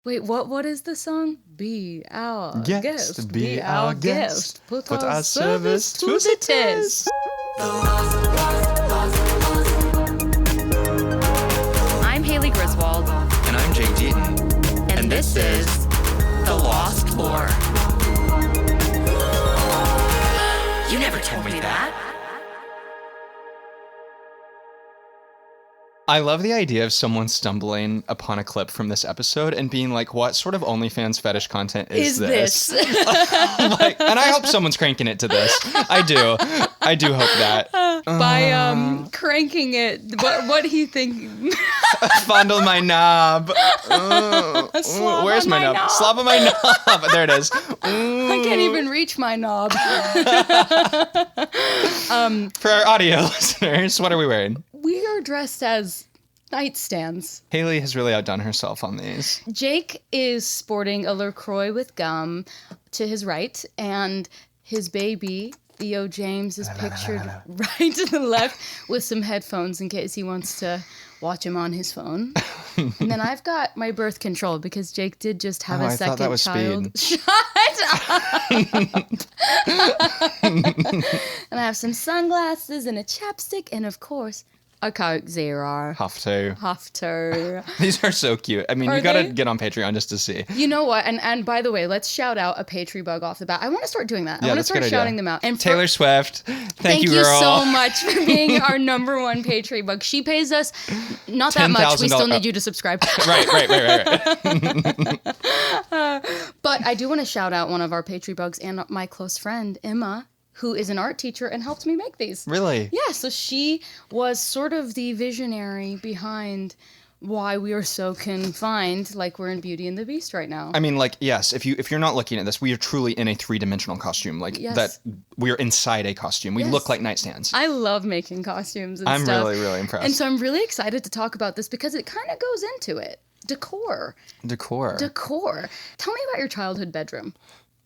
Wait, what is the song? Be our Guest, guest. be our guest. Put Put our our service service to to the the test. I'm Haley Griswold. And I'm Jake Deaton. And this is The Lost Lore. You never told me that. I love the idea of someone stumbling upon a clip from this episode and being like, what sort of OnlyFans fetish content is this? And I hope someone's cranking it to this. I do hope that. By cranking it, what he think? Fondle my knob. Slob Where's on my knob? Slob on my knob. There it is. I can't even reach my knob. For our audio listeners, what are we wearing? We are dressed as nightstands. Haley has really outdone herself on these. Jake is sporting a LaCroix with gum to his right, and his baby, Theo James, is pictured right to the left with some headphones in case he wants to watch him on his phone. And then I've got my birth control because Jake did just have a second thought that was child. speed. Shut up! And I have some sunglasses and a chapstick and, of course, a Coke Zero. Have to. These are so cute. I mean, Are you gotta they? get on Patreon just to see. You know what? And by the way, let's shout out a Patreon bug off the bat. I want to start doing that. I Yeah, want to that's a start good idea. shouting them out. And Taylor Swift, thank you, you girl. so much for being our number one Patreon bug. She pays us not that much. We still need you to subscribe. Right. But I do want to shout out one of our Patreon bugs and my close friend, Emma, who is an art teacher and helped me make these. Really? Yeah, so she was sort of the visionary behind why we are so confined, like we're in Beauty and the Beast right now. I mean, like, yes, if you're not looking at this, we are truly in a three-dimensional costume. Like, Yes. that we are inside a costume. We Yes. look like nightstands. I love making costumes and I'm stuff. really impressed. And so I'm really excited to talk about this because it kind of goes into it. Decor. Decor. Tell me about your childhood bedroom.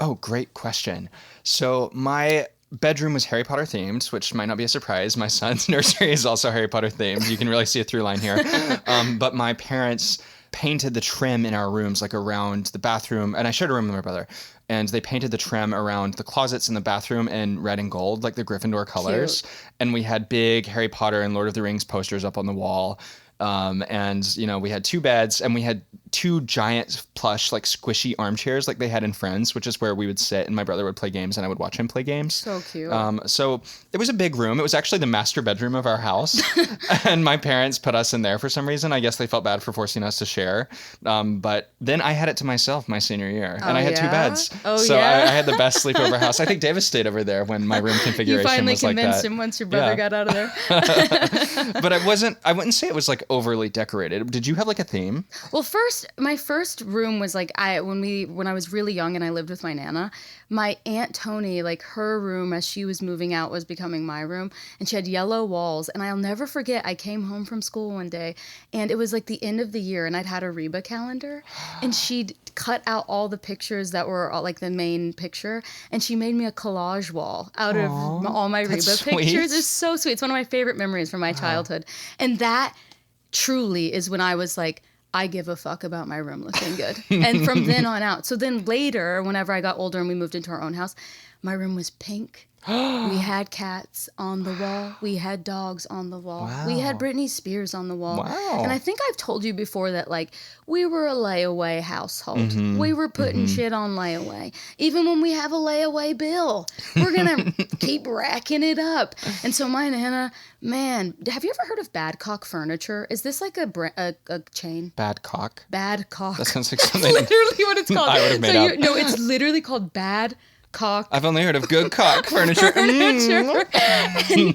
Oh, great question. So my bedroom was Harry Potter themed, which might not be a surprise. My son's nursery is also Harry Potter themed. You can really see a through line here. But my parents painted the trim in our rooms, like around the bathroom. And I shared a room with my brother. And they painted the trim around the closets in the bathroom in red and gold, like the Gryffindor colors. Cute. And we had big Harry Potter and Lord of the Rings posters up on the wall. And, you know, we had two beds and we had two giant plush, like squishy armchairs like they had in Friends, which is where we would sit and my brother would play games and I would watch him play games. So cute. So it was a big room. It was actually the master bedroom of our house. And my parents put us in there for some reason. I guess they felt bad for forcing us to share. But then I had it to myself my senior year. And I had two beds. Oh, so yeah? I had the best sleepover house. I think Davis stayed over there when my room configuration You finally was like that. convinced him once your brother got out of there. But I wouldn't say it was like overly decorated. Did you have like a theme? Well, my first room was like when I was really young and I lived with my Nana, my Aunt Tony, like her room as she was moving out was becoming my room, and she had yellow walls. And I'll never forget, I came home from school one day and it was like the end of the year and I'd had a Reba calendar and she'd cut out all the pictures that were like the main picture and she made me a collage wall out of all my Reba sweet. pictures. It's so sweet. It's one of my favorite memories from my childhood. And that truly is when I was like, I give a fuck about my room looking good. And from then on out. So then later, whenever I got older and we moved into our own house, my room was pink. We had cats on the wall. We had dogs on the wall. Wow. We had Britney Spears on the wall. Wow. And I think I've told you before that, like, we were a layaway household. We were putting shit on layaway. Even when we have a layaway bill, we're going to keep racking it up. And so my Nana, man, have you ever heard of Badcock Furniture? Is this like a chain? Badcock. Badcock. That sounds like something Literally what it's called. I would have made up. No, it's literally called Badcock. I've only heard of good cock furniture. And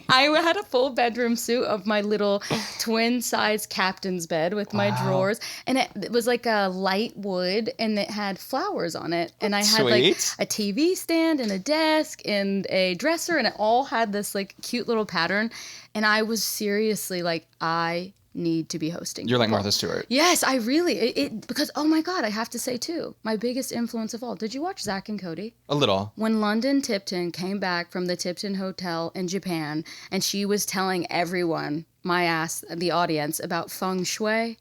I had a full bedroom suit of my little twin-size captain's bed with my drawers. And it was like a light wood and it had flowers on it. And I had like a TV stand and a desk and a dresser and it all had this like cute little pattern. And I was seriously like, I need to be hosting. You're like people. Martha Stewart. Yes, I really, because, oh my God, I have to say too, my biggest influence of all. Did you watch Zack and Cody? A little. When London Tipton came back from the Tipton Hotel in Japan and she was telling everyone, my ass, the audience, about feng shui,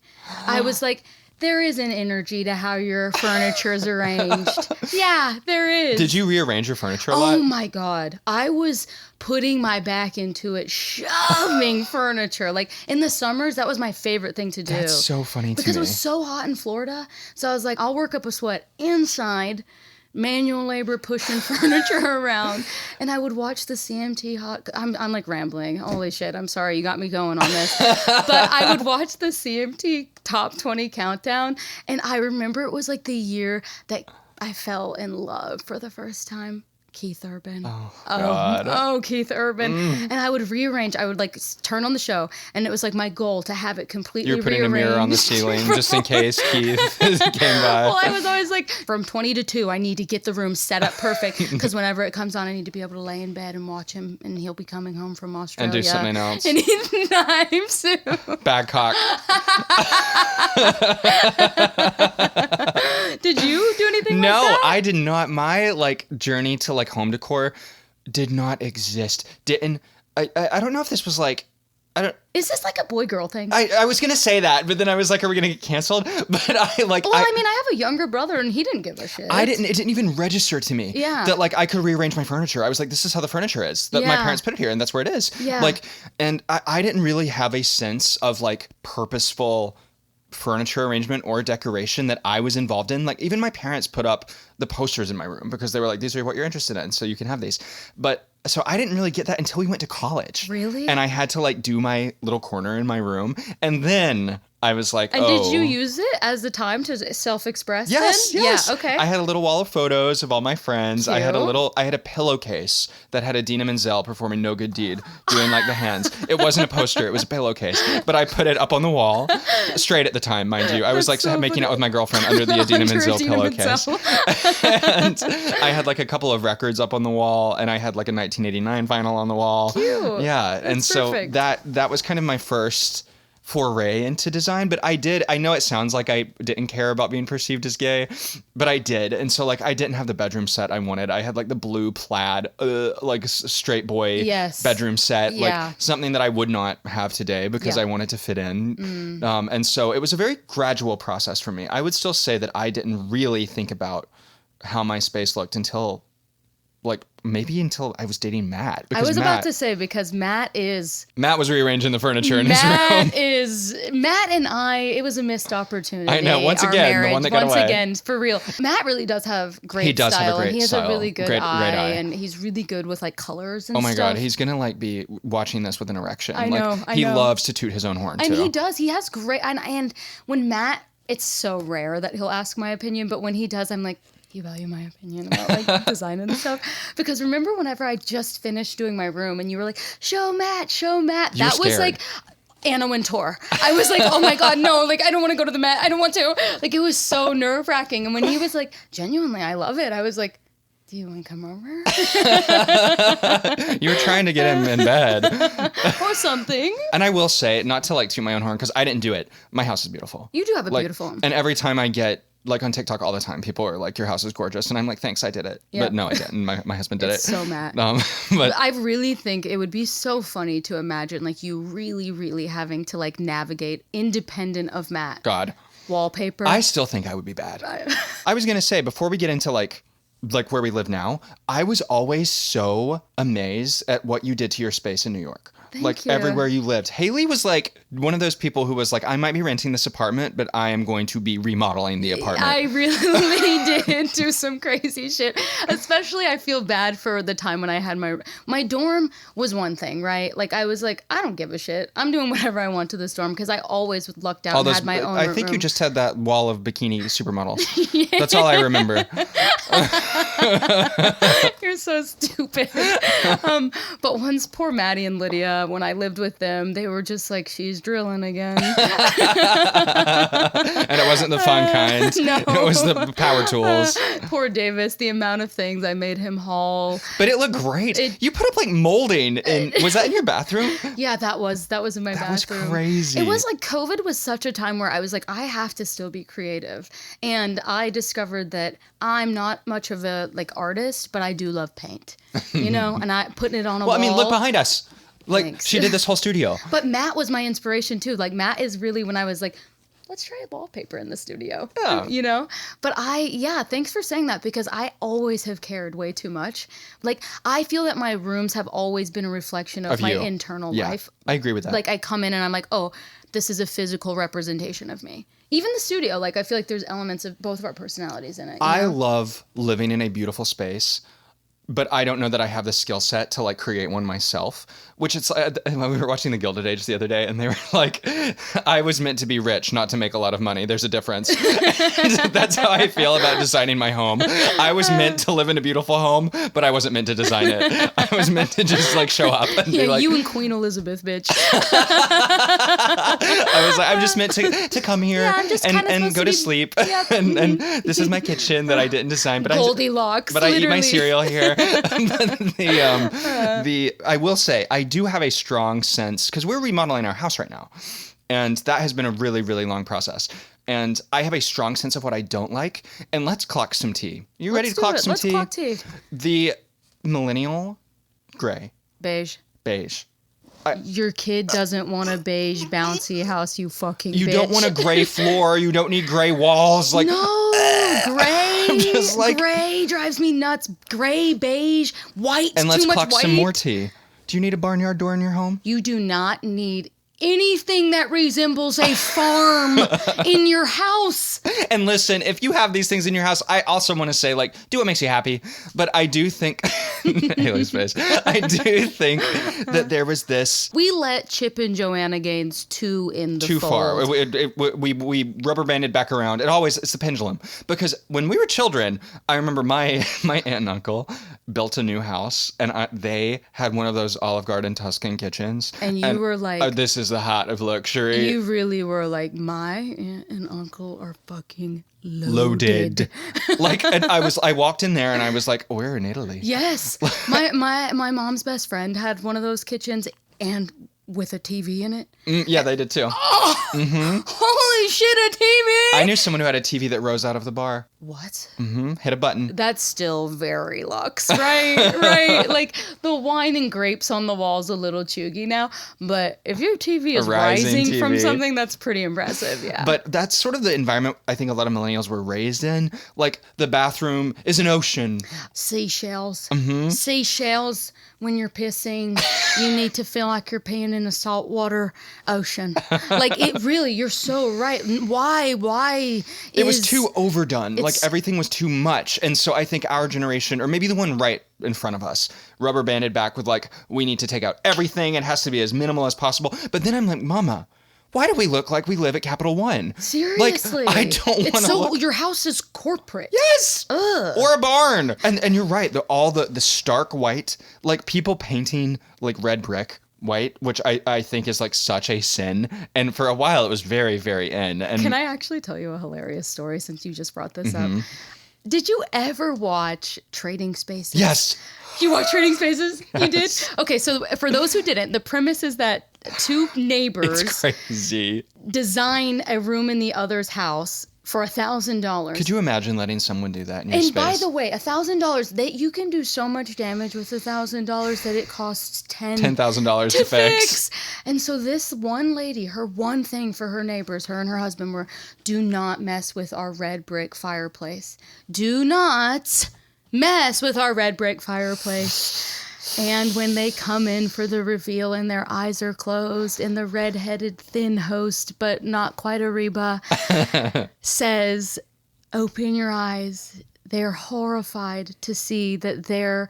I was like, There is an energy to how your furniture is arranged. Yeah, there is. Did you rearrange your furniture a lot? Oh my God. I was putting my back into it, shoving furniture. Like in the summers, that was my favorite thing to do. That's so funny to me. Because it was so hot in Florida. So I was like, I'll work up a sweat inside, manual labor pushing furniture around, and I would watch the CMT hot. I'm like rambling. Holy shit! I'm sorry, you got me going on this. But I would watch the CMT top 20 countdown, and I remember it was like the year that I fell in love for the first time. Keith Urban. Oh, God. Oh, Keith Urban. And I would rearrange. I would like turn on the show, and it was like my goal to have it completely You were putting rearranged. a mirror on the ceiling just in case Keith came by. Well, I was always like, from 20 to 2, I need to get the room set up perfect, because whenever it comes on, I need to be able to lay in bed and watch him, and he'll be coming home from Australia. And do something else. And eat knives soon. Badcock. Did you do anything like No, that? I did not. My like journey to like home decor did not exist. Didn't I don't know if this was like Is this like a boy-girl thing? I was gonna say that, but then I was like, are we gonna get canceled? But I like Well, I mean, I have a younger brother, and he didn't give a shit. it didn't even register to me that like I could rearrange my furniture. I was like, this is how the furniture is. That my Yeah. parents put it here, and that's where it is. Yeah. Like, and I didn't really have a sense of like purposeful furniture arrangement or decoration that I was involved in. Like even my parents put up the posters in my room because they were like, these are what you're interested in, so you can have these. But so I didn't really get that until we went to college. Really? And I had to like do my little corner in my room, and then I was like, And did you use it as the time to self-express? Yes, then? yes. Yeah, okay. I had a little wall of photos of all my friends. I had Cute. a pillowcase that had Idina Menzel performing No Good Deed, doing like the hands. It wasn't a poster, it was a pillowcase. But I put it up on the wall, straight at the time, mind you. I was like That's so making funny. out with my girlfriend under the Idina Under Menzel Idina pillowcase. Menzel. And I had like a couple of records up on the wall, and I had like a 1989 vinyl on the wall. Cute. Yeah, and That's so perfect. that was kind of my first foray into design. But I know it sounds like I didn't care about being perceived as gay, but I did. And so like I didn't have the bedroom set I wanted. I had like the blue plaid like straight boy Yes. bedroom set, Yeah. like something that I would not have today because Yeah. I wanted to fit in. And so it was a very gradual process for me. I would still say that I didn't really think about how my space looked until I was dating Matt. I was about to say, because Matt was rearranging the furniture in his room. Matt and I, it was a missed opportunity. I know, once our again, the marriage. one that got Once away. again, for real. Matt really does have great He does have a style. great And he has style. a really good Great eye, eye. and he's really good with like colors and Oh my stuff. God, he's gonna like be watching this with an erection. I Like, know, I he know. loves to toot his own horn And too. he does. He has great. And when Matt, it's so rare that he'll ask my opinion, but when he does, I'm like, you value my opinion about like design and stuff? Because remember whenever I just finished doing my room and you were like, show Matt. You were That was scared. like Anna Wintour. I was like, oh my God, no, like I don't want to go to the Met. I don't want to. Like it was so nerve wracking. And when he was like, genuinely, I love it. I was like, do you want to come over? You were trying to get him in bed. Or something. And I will say, not to like toot my own horn, because I didn't do it. My house is beautiful. You do have a Like, beautiful home. And every time I get like on TikTok all the time, people are like, your house is gorgeous. And I'm like, thanks, I did it. Yeah. But no, I didn't. My husband did It's it. so Matt. But I really think it would be so funny to imagine like you really, really having to like navigate independent of Matt. God, Wallpaper. I still think I would be bad. I was going to say, before we get into like where we live now, I was always so amazed at what you did to your space in New York. Thank you. Everywhere you lived. Haley was like one of those people who was like, I might be renting this apartment, but I am going to be remodeling the apartment. I really did do some crazy shit. Especially I feel bad for the time when I had my dorm was one thing, right? Like I was like, I don't give a shit. I'm doing whatever I want to this dorm because I always lucked out and had my own I think room. you just had that wall of bikini supermodels. That's all I remember. You're so stupid. But once poor Maddie and Lydia, when I lived with them, they were just like, she's drilling again. And it wasn't the fun kind. No. It was the power tools. Poor Davis, the amount of things I made him haul. But it looked great. You put up like molding was that in your bathroom? Yeah, that was in my That was bathroom. crazy. It was like COVID was such a time where I was like, I have to still be creative. And I discovered that I'm not much of a like artist, but I do love paint. You know, and I putting it on a wall. Well, I mean, look behind us. Like Thanks. she did this whole studio. But Matt was my inspiration too. Like Matt is really when I was like let's try wallpaper in the studio. Yeah. You know? But thanks for saying that, because I always have cared way too much. Like, I feel that my rooms have always been a reflection of my you. internal Yeah, life. I agree with that. Like, I come in and I'm like, oh, this is a physical representation of me. Even the studio, like, I feel like there's elements of both of our personalities in it. I love living in a beautiful space, but I don't know that I have the skill set to like create one myself, which it's when we were watching The Gilded Age the other day, and they were like, I was meant to be rich, not to make a lot of money. There's a difference. That's how I feel about designing my home. I was meant to live in a beautiful home, but I wasn't meant to design it. I was meant to just like show up and be like, you and Queen Elizabeth, bitch. I was like, I'm just meant to come here and go to sleep. Yep. and this is my kitchen that I didn't design, but Goldilocks, I eat my literally. cereal here. I will say, I do have a strong sense, because we're remodeling our house right now, and that has been a really, really long process. And I have a strong sense of what I don't like. And let's clock some tea. You ready to clock some tea? Let's clock tea. The millennial gray. Beige. Beige. Your kid doesn't want a beige bouncy house, you fucking You bitch. don't want a gray floor. You don't need gray walls. Like, no, gray. I'm just like, gray drives me nuts. Gray, beige, white. And let's too much clock white. some more tea. Do you need a barnyard door in your home? You do not need anything that resembles a farm in your house. And listen, if you have these things in your house, I also want to say, like, do what makes you happy. But I do think, Haley's face, I do think that there was this. We let Chip and Joanna Gaines too in the Too fold. far. We rubber banded back around. It's the pendulum. Because when we were children, I remember my aunt and uncle built a new house, and they had one of those Olive Garden Tuscan kitchens. And you were like, this is the heart of luxury. You really were like, my aunt and uncle are fucking loaded. Like, and I walked in there and I was like, we're in Italy. Yes. My mom's best friend had one of those kitchens, and with a TV in it. Yeah, they did too. Oh, holy shit, a TV! I knew someone who had a TV that rose out of the bar. What? Hit a button. That's still very luxe, right? Right. Like, the wine and grapes on the wall's a little chuggy now, but if your TV is rising TV. from something, that's pretty impressive, yeah. But that's sort of the environment I think a lot of millennials were raised in. Like, the bathroom is an ocean. Seashells. Seashells. When you're pissing, you need to feel like you're peeing in a saltwater ocean. Like, it really, you're so right. Why? It was too overdone. Like, everything was too much. And so I think our generation, or maybe the one right in front of us, rubber banded back with like, we need to take out everything. It has to be as minimal as possible. But then I'm like, Mama, why do we look like we live at Capital One? Seriously. Like, I don't want to look. Your house is corporate. Yes. Ugh. Or a barn. And you're right. All the stark white, like people painting like red brick white, which I think is like such a sin. And for a while it was very, very in. And can I actually tell you a hilarious story since you just brought this up? Did you ever watch Trading Spaces? Yes. You watched Trading Spaces? You did? Okay, so for those who didn't, the premise is that two neighbors It's crazy. design a room in the other's house for $1,000. Could you imagine letting someone do that in your and space? by the way, $1,000, you can do so much damage with $1,000 that it costs $10,000 to fix. And so this one lady, her one thing for her neighbors, her and her husband were, do not mess with our red brick fireplace. Do not mess with our red brick fireplace. And when they come in for the reveal and their eyes are closed and the red-headed thin host, but not quite a Reba, says, open your eyes. They're horrified to see that their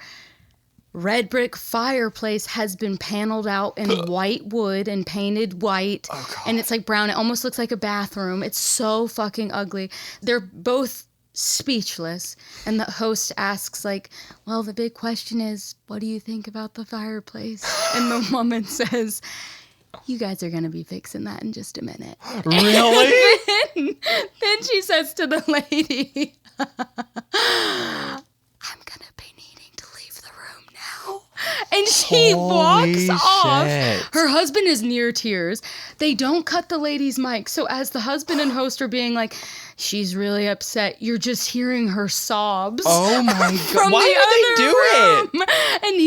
red brick fireplace has been paneled out in white wood and painted white. Oh, God. And it's like brown. It almost looks like a bathroom. It's so fucking ugly. They're both speechless, and the host asks, like, well, the big question is, what do you think about the fireplace? And the woman says, you guys are gonna be fixing that in just a minute. Really? Then she says to the lady, I'm gonna be needing to leave the room now. And she walks off. Her husband is near tears. They don't cut the lady's mic. So as the husband and host are being like, she's really upset. You're just hearing her sobs. Oh my God. From Why would they do it? And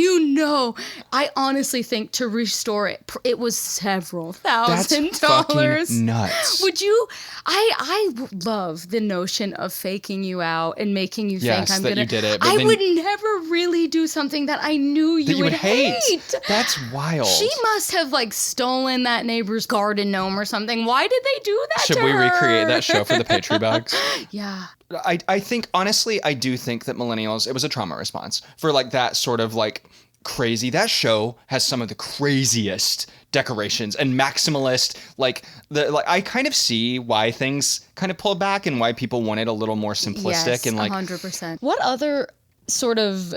I honestly think to restore it, it was several $1,000. Fucking nuts. Would you? I love the notion of faking you out and making you think I'm gonna. You did it. I would never really do something that I knew you would hate. That's wild. She must have like stolen that neighbor's garden gnome or something. Why did they do that? Should we recreate that show for the Patry Bugs? Yeah. I think, honestly, I do think that millennials, it was a trauma response for like that sort of like crazy. That show has some of the craziest decorations and maximalist, like I kind of see why things kind of pulled back and why people wanted a little more simplistic. Yes, and like 100%. What other sort of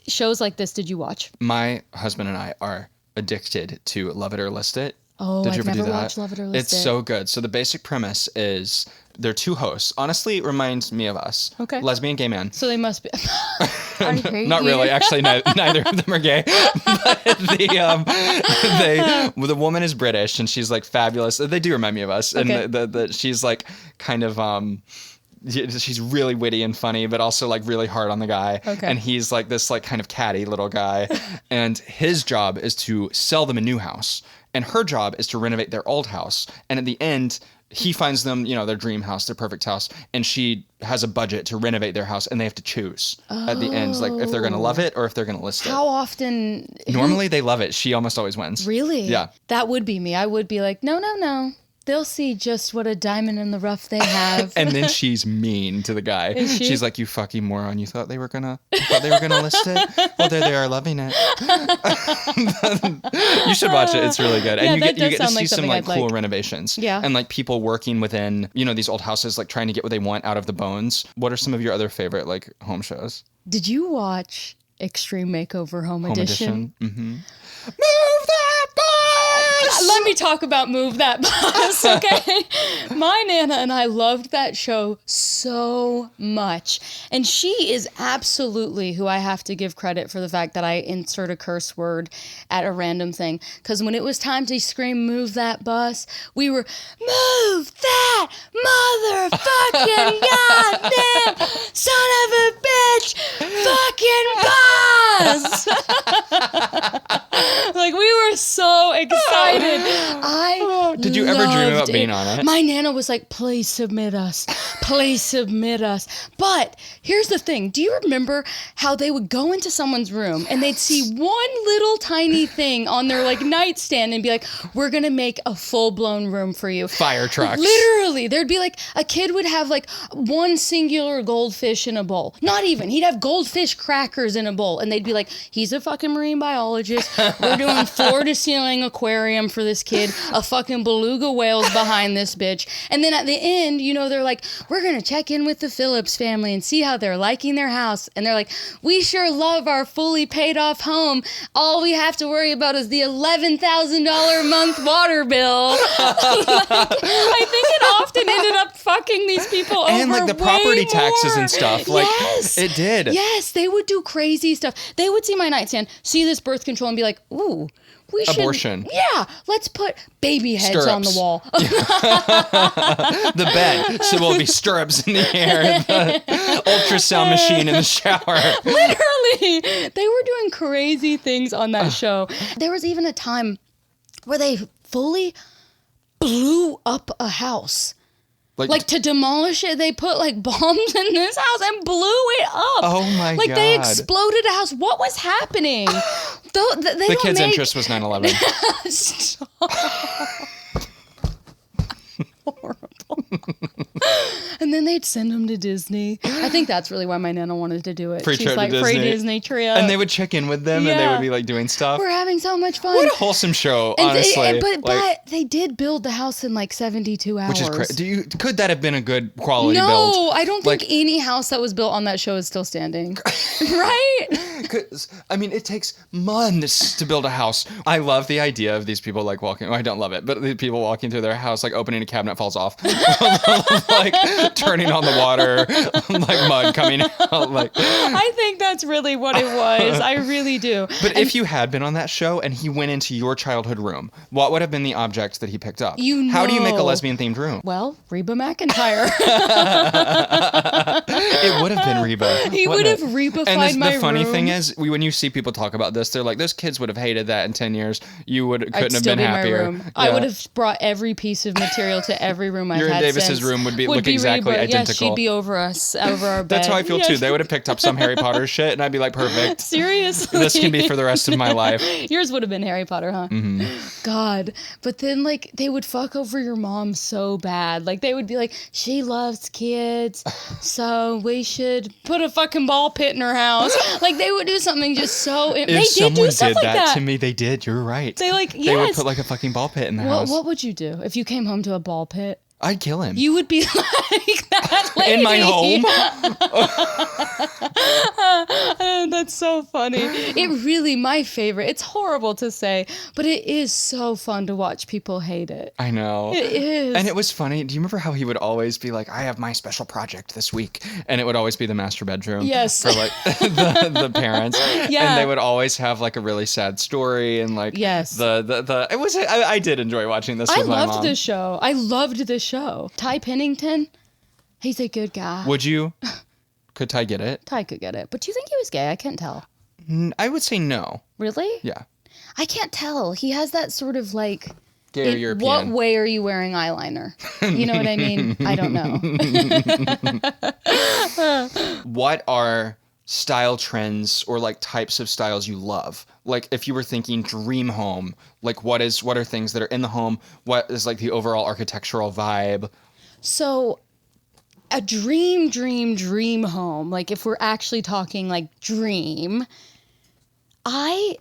shows like this did you watch? My husband and I are addicted to Love It or List It. Oh, Did you I've ever never do that? watched Love It or List It. It's so good. So the basic premise is there are two hosts. Honestly, it reminds me of us. Okay. Lesbian, gay man. So they must be. I hate Not you. really. Actually, neither of them are gay. But the woman is British and she's like fabulous. They do remind me of us. Okay. And the she's like kind of she's really witty and funny, but also like really hard on the guy. Okay. And he's like this like kind of catty little guy. And his job is to sell them a new house. And her job is to renovate their old house. And at the end, he finds them, their dream house, their perfect house. And she has a budget to renovate their house. And they have to choose at the end, like if they're going to love it or if they're going to list it. How often? Normally they love it. She almost always wins. Really? Yeah. That would be me. I would be like, no. They'll see just what a diamond in the rough they have. And then she's mean to the guy. Is she? She's like, you fucking moron. You thought they were gonna list it? Well, there they are loving it. You should watch it. It's really good. Yeah, And you get to sound see like some something like I'd cool like. renovations. Yeah. And like people working within, these old houses, like trying to get what they want out of the bones. What are some of your other favorite like home shows? Did you watch Extreme Makeover Home Edition? Mm-hmm. Move that bus! Let me talk about Move That Bus, okay? My Nana and I loved that show so much. And she is absolutely who I have to give credit for the fact that I insert a curse word at a random thing. Because when it was time to scream, Move That Bus, we were, Move that motherfucking goddamn son of a bitch fucking bus! Like, we were so excited. Did you ever dream about loved being on it? My Nana was like, please submit us. Please submit us. But here's the thing. Do you remember how they would go into someone's room and they'd see one little tiny thing on their like nightstand and be like, we're going to make a full-blown room for you. Fire trucks. Literally. There'd be like, a kid would have like one singular goldfish in a bowl. Not even. He'd have goldfish crackers in a bowl. And they'd be like, he's a fucking marine biologist. We're doing floor-to-ceiling aquarium for this kid. A fucking beluga whale's behind this bitch. And then at the end, they're like, we're going to check in with the Phillips family and see how they're liking their house. And they're like, we sure love our fully paid off home. All we have to worry about is the $11,000 a month water bill. I think it often ended up fucking these people over And like the property taxes and stuff. Like yes. it did. Yes, they would do crazy stuff. They would see my nightstand, see this birth control and be like, ooh, we should. Abortion. Yeah, let's put baby heads Stirrups. on the wall. The bed. So there'll be stirrups in the air. The ultrasound machine in the shower. Literally. They were doing crazy things on that show. There was even a time where they fully blew up a house. Like to demolish it, they put like bombs in this house and blew it up. Oh my God. Like they exploded a house. What was happening? The kid's interest was 9/11. Stop. Horrible. And then they'd send them to Disney. I think that's really why my Nana wanted to do it. Free She's trip to like, free Disney. Disney trip. And they would check in with them and they Yeah. would be like doing stuff. We're having so much fun. What a wholesome show, And honestly. but they did build the house in like 72 hours. Which is crazy. Could that have been a good quality build? No, I don't think any house that was built on that show is still standing. Right? It takes months to build a house. I love the idea of these people like walking. Well, I don't love it, but the people walking through their house, like opening a cabinet falls off. Like like turning on the water, like mud coming out. Like, I think that's really what it was. I really do. but if you had been on that show and he went into your childhood room, what would have been the object that he picked up? How do you make a lesbian themed room? Well, Reba McEntire. It would have been Reba. He would have Reba-fied my room. And the funny thing is, when you see people talk about this, they're like, those kids would have hated that in 10 years. You couldn't have been happier. My room. Yeah. I would have brought every piece of material to every room I've had Your and Davis's since. room would look exactly Reba. identical. Yeah, she'd be over us, over our bed. That's how I feel too. They would have picked up some Harry Potter shit and I'd be like, perfect. Seriously? This can be for the rest of my life. Yours would have been Harry Potter, huh? Mm-hmm. God. But then, like, they would fuck over your mom so bad. Like, they would be like, she loves kids, so we should put a fucking ball pit in her house. Like, they would do something just so... If they someone did do stuff did like that to me, they did. You're right. They like, yes. They would put like a fucking ball pit in the house. What would you do if you came home to a ball pit? I'd kill him. You would be like that lady. In my home? That's so funny. It really, my favorite. It's horrible to say, but it is so fun to watch people hate it. I know. It is. And it was funny. Do you remember how he would always be like, I have my special project this week? And it would always be the master bedroom. Yes. For like the parents. Yeah. And they would always have like a really sad story and like yes. I did enjoy watching this with my mom. I loved this show. I loved this show. Ty Pennington, he's a good guy. Would you? Could Ty get it? Ty could get it. But do you think he was gay? I can't tell. I would say no. Really? Yeah. I can't tell. He has that sort of like... Gay or European. What way are you wearing eyeliner? You know what I mean? I don't know. What are style trends or like types of styles you love? Like if you were thinking dream home, like what are things that are in the home? What is like the overall architectural vibe? So a dream home, like if we're actually talking like dream, I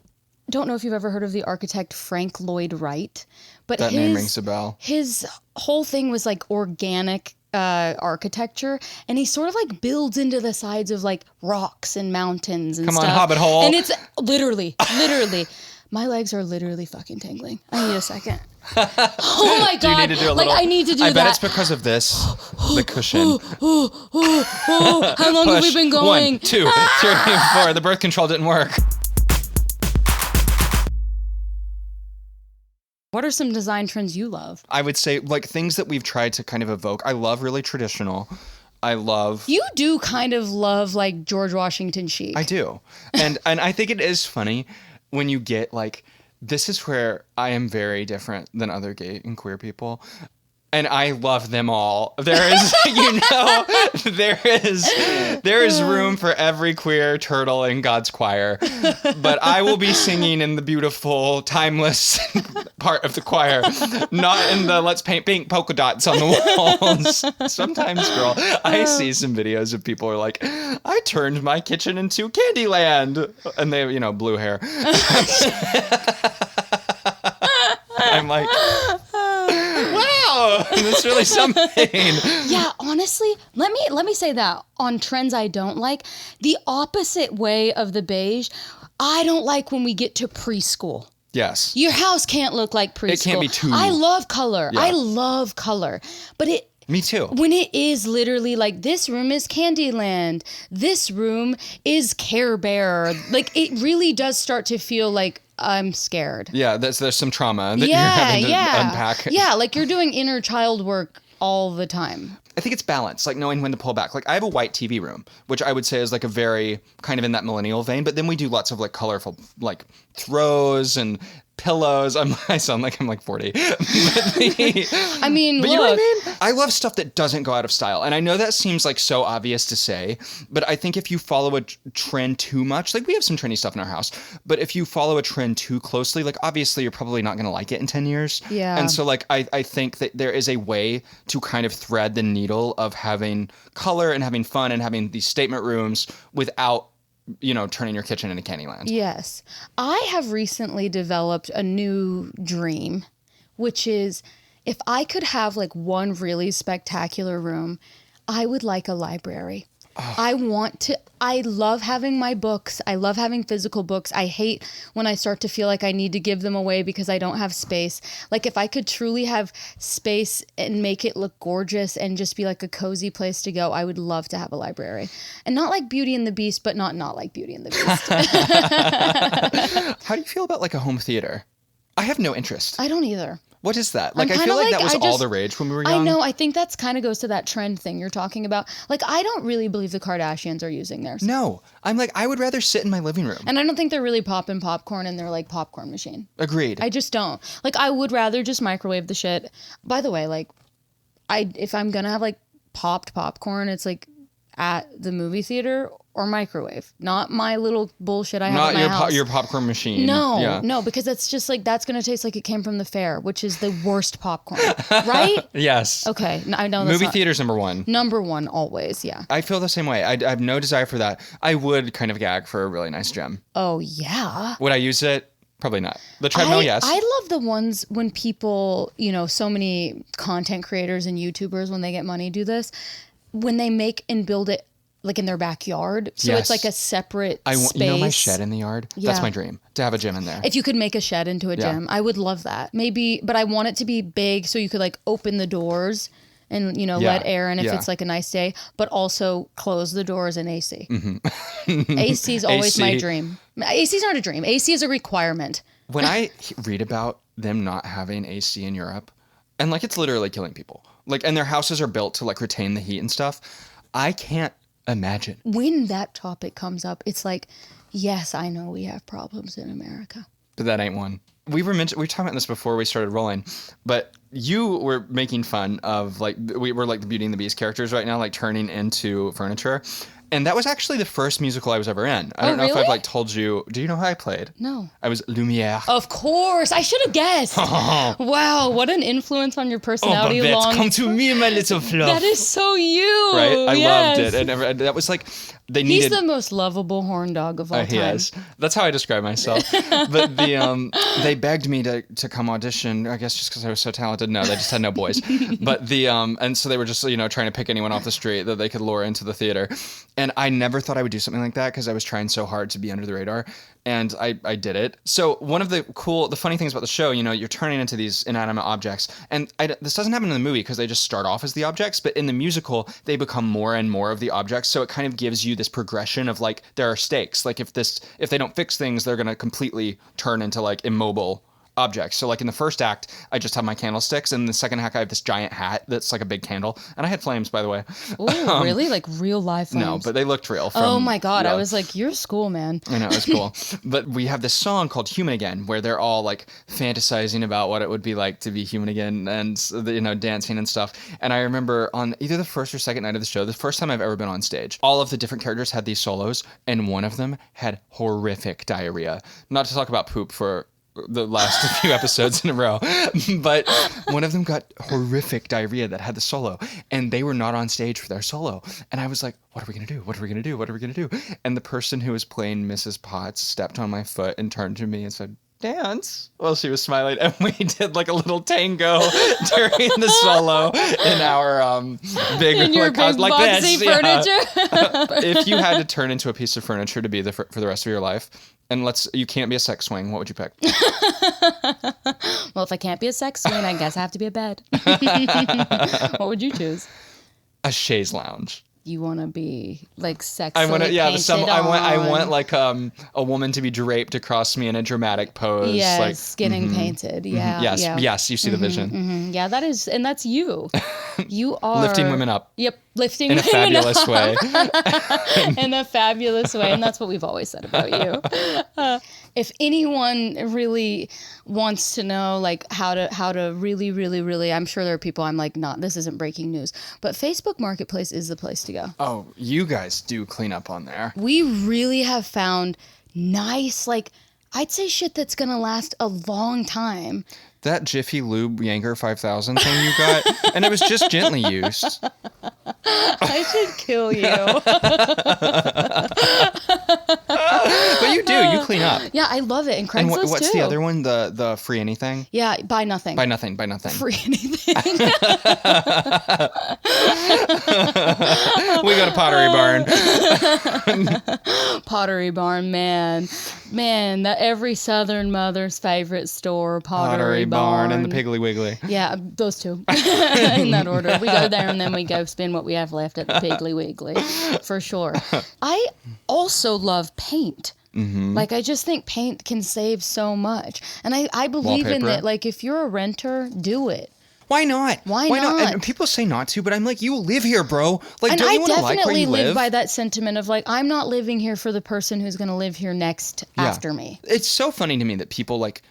don't know if you've ever heard of the architect Frank Lloyd Wright, but that name rings a bell. His whole thing was like organic architecture, and he sort of like builds into the sides of like rocks and mountains and stuff. Come on, Hobbit hole. And it's literally, my legs are literally fucking tingling. I need a second. Oh my God. Do you need to do a little? I need to do that. I bet it's because of this, the cushion. How long have we been going? 1, 2, 3, 4. The birth control didn't work. What are some design trends you love? I would say like things that we've tried to kind of evoke. I love really traditional. You do kind of love like George Washington chic. I do. And I think it is funny when you get like, this is where I am very different than other gay and queer people. And I love them all. There is, there is room for every queer turtle in God's choir. But I will be singing in the beautiful, timeless part of the choir, not in the let's paint pink polka dots on the walls. Sometimes, girl, I see some videos of people who are like, I turned my kitchen into Candyland. And they have, blue hair. I'm like, wow, that's really something. Yeah, honestly, let me say that on trends I don't like, the opposite way of the beige, I don't like when we get to preschool. Yes. Your house can't look like preschool. It can't be too. I love color. Yeah. I love color. But me too. When it is literally like, this room is Candyland, this room is Care Bear, like it really does start to feel like I'm scared. Yeah, there's some trauma that you're having to unpack. Yeah, like you're doing inner child work all the time. I think it's balance, like knowing when to pull back. Like I have a white TV room, which I would say is like a very kind of in that millennial vein, but then we do lots of like colorful like throws and pillows. I sound like I'm like 40. I mean, but look. You know what I mean? I love stuff that doesn't go out of style. And I know that seems like so obvious to say, but I think if you follow a trend too much, like we have some trendy stuff in our house, but if you follow a trend too closely, like obviously you're probably not going to like it in 10 years. Yeah. And so like I think that there is a way to kind of thread the needle of having color and having fun and having these statement rooms without turning your kitchen into Candyland. Yes. I have recently developed a new dream, which is if I could have like one really spectacular room, I would like a library. I love having my books. I love having physical books. I hate when I start to feel like I need to give them away because I don't have space. Like if I could truly have space and make it look gorgeous and just be like a cozy place to go, I would love to have a library. And not like Beauty and the Beast, but not like Beauty and the Beast. How do you feel about like a home theater? I have no interest. I don't either. What is that? Like, I feel like that was all the rage when we were young. I know. I think that's kind of goes to that trend thing you're talking about. Like, I don't really believe the Kardashians are using theirs. No. I'm like, I would rather sit in my living room. And I don't think they're really popping popcorn in their, like, popcorn machine. Agreed. I just don't. Like, I would rather just microwave the shit. By the way, like, if I'm going to have, like, popped popcorn, it's, like, at the movie theater or microwave, not my little bullshit I have in my house. Not your popcorn machine. No, because it's just like, that's going to taste like it came from the fair, which is the worst popcorn, right? Yes. Okay, I know that's Movie theater's number one. Number one, always, yeah. I feel the same way. I have no desire for that. I would kind of gag for a really nice gem. Oh, yeah. Would I use it? Probably not. The treadmill, yes. I love the ones when people, so many content creators and YouTubers, when they get money, do this. When they make and build it like in their backyard. So It's like a separate space. You know my shed in the yard? Yeah. That's my dream, to have a gym in there. If you could make a shed into a gym, I would love that. Maybe, but I want it to be big so you could like open the doors and, let air in if it's like a nice day, but also close the doors and AC. Mm-hmm. AC is always my dream. AC is not a dream. AC is a requirement. When I read about them not having AC in Europe, and like it's literally killing people. Like, and their houses are built to like retain the heat and stuff. I can't imagine. When that topic comes up, it's like, yes, I know we have problems in America. But that ain't one. We were talking about this before we started rolling, but you were making fun of like, we were like the Beauty and the Beast characters right now, like turning into furniture. And that was actually the first musical I was ever in. I don't know if I've like told you. Do you know how I played? No. I was Lumière. Of course. I should have guessed. Wow. What an influence on your personality. Come to me, my little fluff. That is so you. Right? I loved it. And that was like, He's the most lovable horn dog of all time. He is. That's how I describe myself. But they begged me to come audition, I guess just because I was so talented. No, they just had no boys. But and so they were just, trying to pick anyone off the street that they could lure into the theater. And I never thought I would do something like that because I was trying so hard to be under the radar. And I did it. So one of the funny things about the show, you're turning into these inanimate objects. And this doesn't happen in the movie because they just start off as the objects. But in the musical, they become more and more of the objects. So it kind of gives you this progression of like, there are stakes. Like if they don't fix things, they're going to completely turn into like immobile objects. So like in the first act, I just have my candlesticks, and in the second act, I have this giant hat that's like a big candle, and I had flames, by the way. Oh, really? Like real live flames? No, but they looked real. Oh my God, I was like, you're school, man. I know, it was cool. But we have this song called Human Again, where they're all like fantasizing about what it would be like to be human again, and dancing and stuff. And I remember on either the first or second night of the show, the first time I've ever been on stage, all of the different characters had these solos, and one of them had horrific diarrhea. Not to talk about poop for the last few episodes in a row, but one of them got horrific diarrhea that had the solo, and they were not on stage for their solo. And I was like, what are we gonna do? What are we gonna do? What are we gonna do? And the person who was playing Mrs. Potts stepped on my foot and turned to me and said, dance, while she was smiling, and we did like a little tango during the solo in our big, in your big like boxy this furniture. If you had to turn into a piece of furniture to be for the rest of your life, and you can't be a sex swing, what would you pick? Well, if I can't be a sex swing, I guess I have to be a bed. What would you choose? A chaise lounge. You want to be like sexy. I want I want like a woman to be draped across me in a dramatic pose. Yes, like, getting painted. Yeah. Yes, you see the vision. Mm-hmm. Yeah, that's you. You are lifting women up. Yep, lifting in a fabulous way. In a fabulous way, and that's what we've always said about you. If anyone really wants to know like how to really, really, really, I'm sure there are people I'm like, this isn't breaking news, but Facebook Marketplace is the place to go. Oh, you guys do clean up on there. We really have found nice, like, I'd say shit that's going to last a long time. That Jiffy Lube Yanger 5000 thing you got, and it was just gently used. I should kill you. But you do. You clean up. Yeah, I love it. And And Craigslist what's too. the other one? The free anything? Yeah, buy nothing. Buy nothing. Buy nothing. Free anything. We go to Pottery Barn. Pottery Barn, man, that every Southern mother's favorite store, Pottery Barn, and the Piggly Wiggly. Yeah, those two in that order. We go there and then we go spend what we have left at the Piggly Wiggly, for sure. I also love paint. Like, I just think paint can save so much, and I believe in Wallpaper. that. Like, if you're a renter, do it. Why not? Why not? And people say not to, but I'm like, you live here, bro. Like, And don't I you want to like where definitely you live live? by that sentiment of like, I'm not living here for the person who's going to live here next after me. It's so funny to me that people like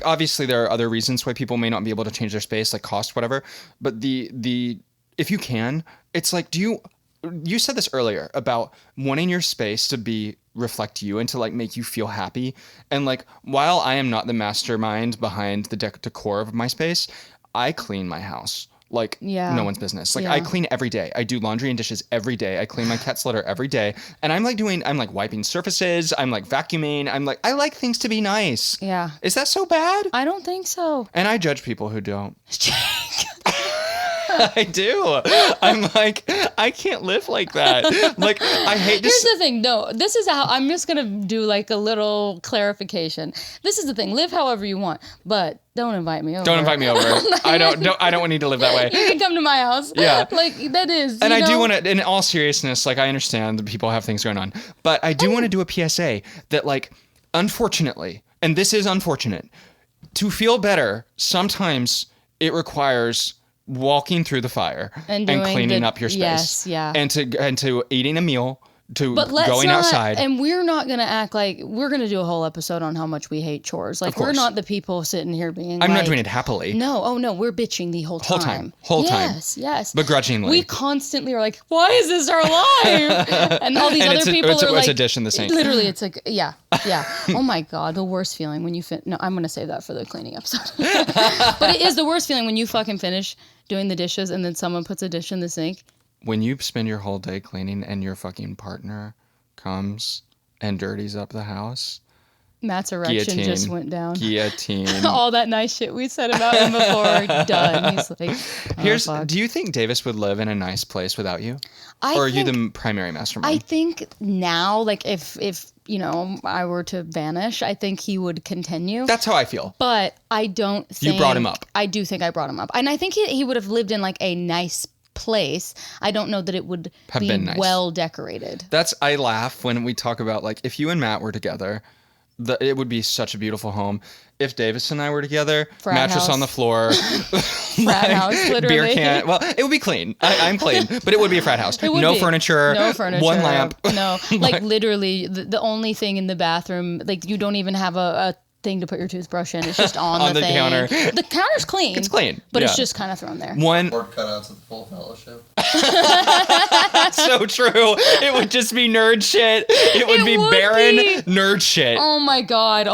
obviously there are other reasons why people may not be able to change their space, like cost, whatever. But the if you can, it's like, you said this earlier about wanting your space to reflect you and to like make you feel happy. And like, while I am not the mastermind behind the decor of my space, I clean my house like no one's business. Like I clean every day. I do laundry and dishes every day. I clean my cat's litter every day. And I'm like wiping surfaces. I'm like vacuuming. I like things to be nice. Yeah. Is that so bad? I don't think so. And I judge people who don't. I do. I'm like, I can't live like that. Like, I hate to Here's the thing. No, this is how I'm just going to do like a little clarification. This is the thing. Live however you want, but don't invite me over. Don't invite me over. I don't need to live that way. You can come to my house. Yeah. Like, that is. And I do want to, in all seriousness, like, I understand that people have things going on, but I do want to do a PSA that, like, unfortunately, and this is unfortunate, to feel better, sometimes it requires walking through the fire and cleaning up your space. Yes, yeah. And to eating a meal, to But let's going not, outside. and we're not going to act like we're going to do a whole episode on how much we hate chores. Like, we're not the people sitting here being I'm like, not doing it happily. No, oh no, we're bitching the whole time. Whole time. Yes. Begrudgingly. We constantly are like, why is this our life? And all these other people are like, it's a dish in the sink. Literally, it's like, yeah. Oh my God, the worst feeling when you no, I'm going to save that for the cleaning episode. But it is the worst feeling when you fucking finish doing the dishes and then someone puts a dish in the sink. When you spend your whole day cleaning and your fucking partner comes and dirties up the house. Matt's erection just went down. Guillotine. All that nice shit we said about him before, done. He's like, fuck. Do you think Davis would live in a nice place without you? Or are you the primary mastermind? I think now, like, if you know, I were to vanish, I think he would continue. That's how I feel. But I don't think... You brought him up. I do think I brought him up. And I think he would have lived in, like, a nice place. I don't know that it would be nice. Well decorated. I laugh when we talk about, like, if you and Matt were together, it would be such a beautiful home. If Davis and I were together, mattress on the floor, frat house, literally. Beer can. Well, it would be clean. I'm clean, but it would be a frat house. No furniture. One lamp. No, like literally the only thing in the bathroom, like you don't even have a thing to put your toothbrush in. It's just on the thing. Counter. The counter's clean. It's clean, but it's just kind of thrown there. Board cutouts of full fellowship. So true. It would just be nerd shit. It would be barren nerd shit. Oh my god.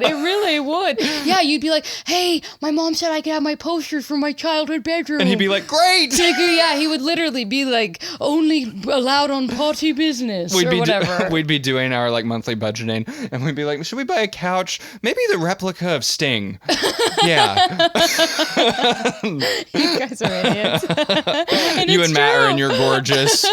It really would. Yeah, you'd be like, hey, my mom said I could have my posters from my childhood bedroom. And he'd be like, great. Yeah, he would literally be like, only allowed on party business or whatever. We'd be doing our like monthly budgeting and we'd be like, should we buy a couch? Maybe the replica of Sting. Yeah. You guys are idiots. You and Matt are in your gorgeous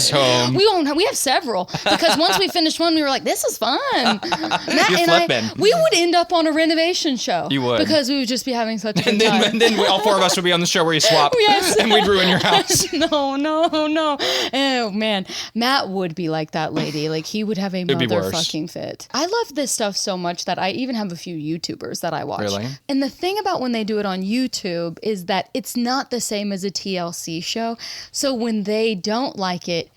home. We have several because once we finished one, we were like, "This is fun." Matt and I, we would end up on a renovation show. You would, because we would just be having such a good time. And then all four of us would be on the show where you swap. Yes. And we'd ruin your house. No. Oh man, Matt would be like that lady. Like he would have a motherfucking fit. I love this stuff so much that I even have a few YouTubers that I watch. Really? And the thing about when they do it on YouTube is that it's not the same as a TLC show. So when they don't like it,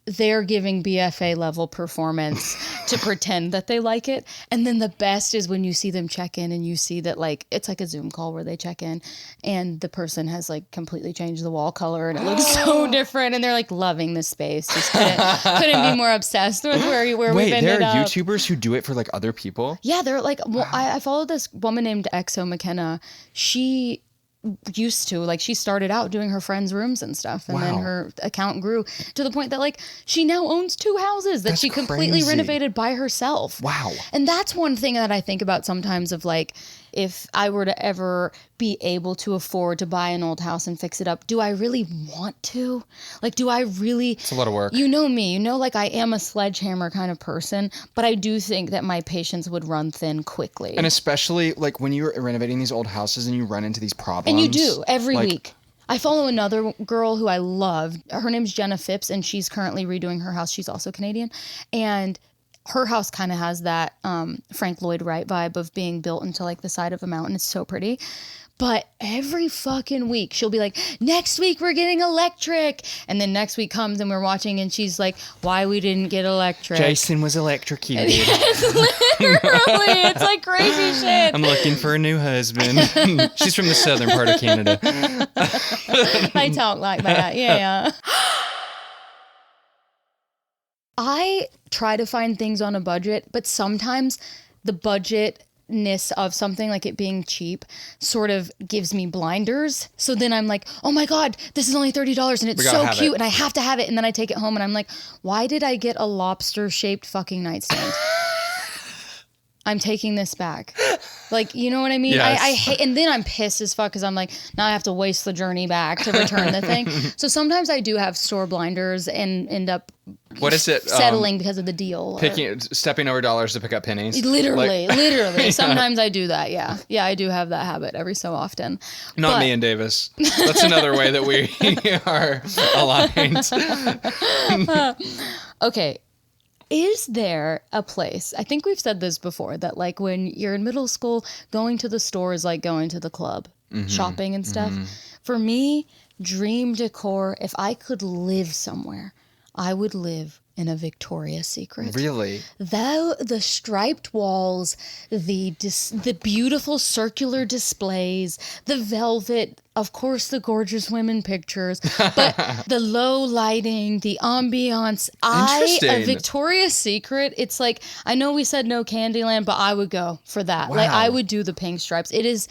they're giving BFA level performance to pretend that they like it. And then the best is when you see them check in and you see that like it's like a Zoom call where they check in and the person has like completely changed the wall color and it looks so different and they're like loving the space. Just couldn't be more obsessed with where we've ended up. Wait, there are YouTubers who do it for like other people? Yeah, they're like, well, I follow this woman named Exo McKenna. She used to. Like, she started out doing her friends' rooms and stuff, and then Wow. her account grew to the point that, like, she now owns 2 houses that That's she completely crazy. renovated by herself. Wow. And that's one thing that I think about sometimes of, like, if I were to ever be able to afford to buy an old house and fix it up, do I really want to? Like, do I really? It's a lot of work. You know me, like, I am a sledgehammer kind of person, but I do think that my patience would run thin quickly. And especially like when you're renovating these old houses and you run into these problems. And you do every like, week. I follow another girl who I love. Her name's Jenna Phipps, and she's currently redoing her house. She's also Canadian. And her house kind of has that Frank Lloyd Wright vibe of being built into like the side of a mountain. It's so pretty. But every fucking week, she'll be like, next week we're getting electric. And then next week comes and we're watching and she's like, why we didn't get electric. Jason was electrocuted. Literally, it's like crazy shit. I'm looking for a new husband. She's from the southern part of Canada. I talk like that, yeah. I try to find things on a budget, but sometimes the budgetness of something, like it being cheap, sort of gives me blinders. So then I'm like, oh my God, this is only $30 and it's so cute and I have to have it. And then I take it home and I'm like, why did I get a lobster-shaped fucking nightstand? I'm taking this back. Like, you know what I mean? Yes. I hate, and then I'm pissed as fuck because I'm like, now I have to waste the journey back to return the thing. So sometimes I do have store blinders and end up What is it? settling because of the deal. Stepping over dollars to pick up pennies. Literally. Yeah. Sometimes I do that. Yeah. Yeah, I do have that habit every so often. Not me and Davis. That's another way that we are aligned. Okay. Is there a place, I think we've said this before, that like when you're in middle school, going to the store is like going to the club, shopping and stuff. For me, dream decor, if I could live somewhere, I would live in a Victoria's Secret. Really? Though the striped walls, the beautiful circular displays, the velvet, of course, the gorgeous women pictures, but the low lighting, the ambiance. A Victoria's Secret, it's like, I know we said no Candyland, but I would go for that. Wow. Like, I would do the pink stripes. It is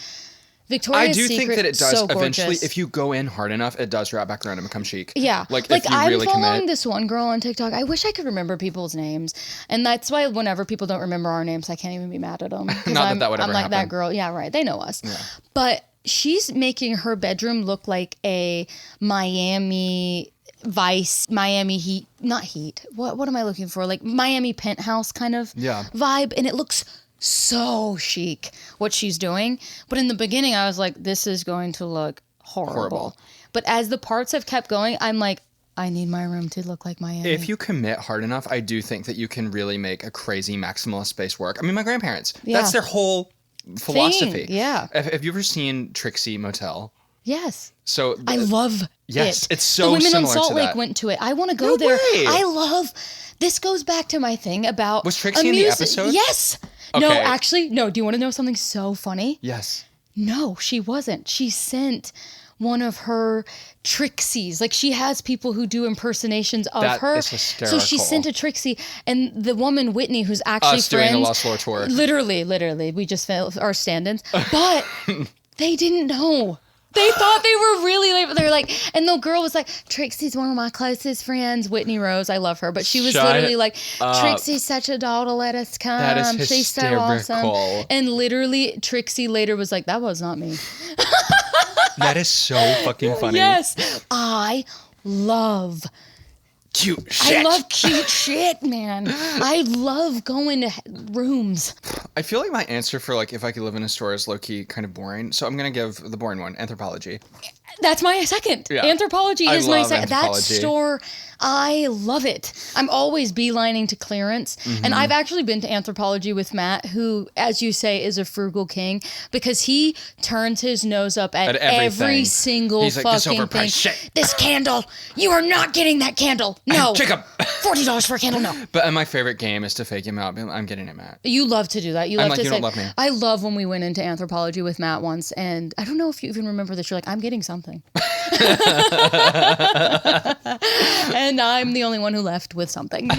Victoria's Secret. I do think that it does so eventually, gorgeous. if you go in hard enough, it does wrap back around and become chic. Yeah. Like if you I'm really following commit. this one girl on TikTok. I wish I could remember people's names. And that's why whenever people don't remember our names, I can't even be mad at them. Not that that would ever I'm like happen. that girl. Yeah, right. They know us. Yeah. But she's making her bedroom look like a Miami Vice, Miami Heat, not Heat. What am I looking for? Like Miami Penthouse kind of vibe. And it looks so chic what she's doing. But in the beginning, I was like, this is going to look horrible. But as the parts have kept going, I'm like, I need my room to look like Miami. If you commit hard enough, I do think that you can really make a crazy maximalist space work. I mean, my grandparents, that's their whole philosophy. Yeah. Have you ever seen Trixie Motel? Yes. So I love yes, it. it's so the women similar in Salt to Lake that. went to it. I want to go there. way. I love. This goes back to my thing about. Was Trixie in the episode? Yes. No, Okay. actually, no. Do you want to know something so funny? Yes. No, she wasn't. She sent one of her Trixies. Like, she has people who do impersonations of That her. is hysterical. So she sent a Trixie, and the woman Whitney, who's actually Us doing friends, the Lost Floor tour. Literally, we just failed our stand-ins, but they didn't know. They thought they were really late, but they're like, and the girl was like, Trixie's one of my closest friends, Whitney Rose. I love her. But she was literally like, Trixie's such a doll to let us come. That is She's so awesome. hysterical. And literally, Trixie later was like, that was not me. That is so fucking funny. Yes. I love Cute shit. I love cute shit, man. I love going to rooms. I feel like my answer for like if I could live in a store is low-key kind of boring. So I'm going to give the boring one, Anthropologie. That's my second. Yeah. Anthropologie I is my love second. That Anthropologie. store, I love it. I'm always beelining to clearance. And I've actually been to Anthropologie with Matt, who, as you say, is a frugal king, because he turns his nose up at every everything. single He's like, "This fucking thing. overpriced shit." This candle, you are not getting that candle. No. Jacob. $40 for a candle, no. But my favorite game is to fake him out. I'm getting him at. You love to do that. You I'm love like, to you say, don't love me. I love when we went into Anthropologie with Matt once, and I don't know if you even remember this. You're like, I'm getting something. And I'm the only one who left with something.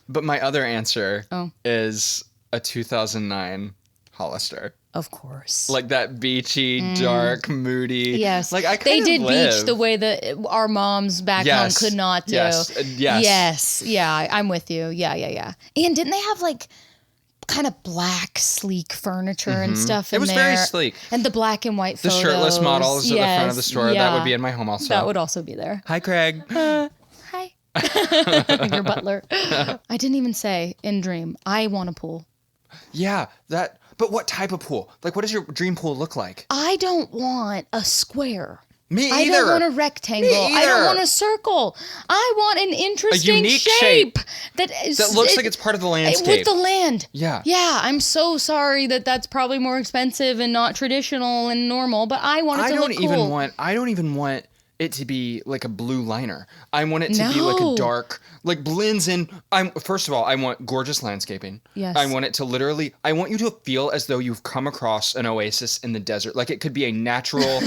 But my other answer Oh. is a 2009 Hollister. Of course. Like that beachy, dark, moody. Yes. Like I They kind did of beach live. the way that our moms back home could not do. Yes. Yes. Yes. Yeah, I'm with you. Yeah. And didn't they have like kind of black, sleek furniture and stuff in It was there? very sleek. And the black and white The photos. shirtless models at the front of the store. Yeah. That would be in my home also. That would also be there. Hi, Craig. Hi. Your butler. I didn't even say in Dream. I want a pool. Yeah, that. But what type of pool? Like, what does your dream pool look like? I don't want a square. Me either. I don't want a rectangle. Me I don't either. want a circle. I want an interesting unique shape that looks like it's part of the landscape. with the land. Yeah. Yeah. I'm so sorry that that's probably more expensive and not traditional and normal, but I want it to look cool. I don't even want it to be like a blue liner. I want it to be like a dark, like blends in. First of all, I want gorgeous landscaping. Yes. I want it to literally, I want you to feel as though you've come across an oasis in the desert. Like it could be a natural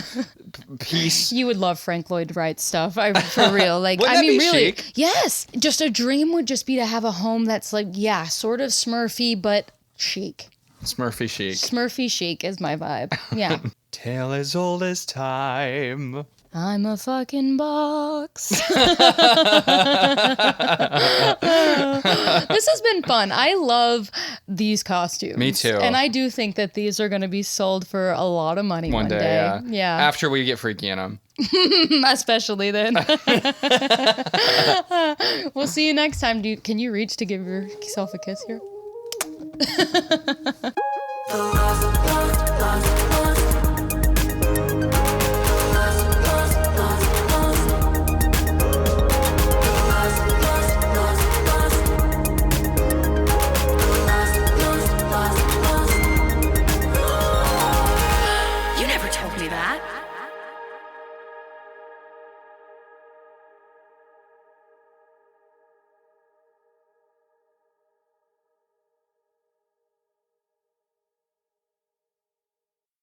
piece. You would love Frank Lloyd Wright stuff. For real. Like, Wouldn't I that mean, be really. chic? Yes. Just a dream would just be to have a home that's like, yeah, sort of Smurfy, but chic. Smurfy chic. Smurfy chic is my vibe. Yeah. Tale as old as time. I'm a fucking box. This has been fun. I love these costumes. Me too. And I do think that these are going to be sold for a lot of money one day. Yeah. After we get freaky in them. Especially then. We'll see you next time. Can you reach to give yourself a kiss here?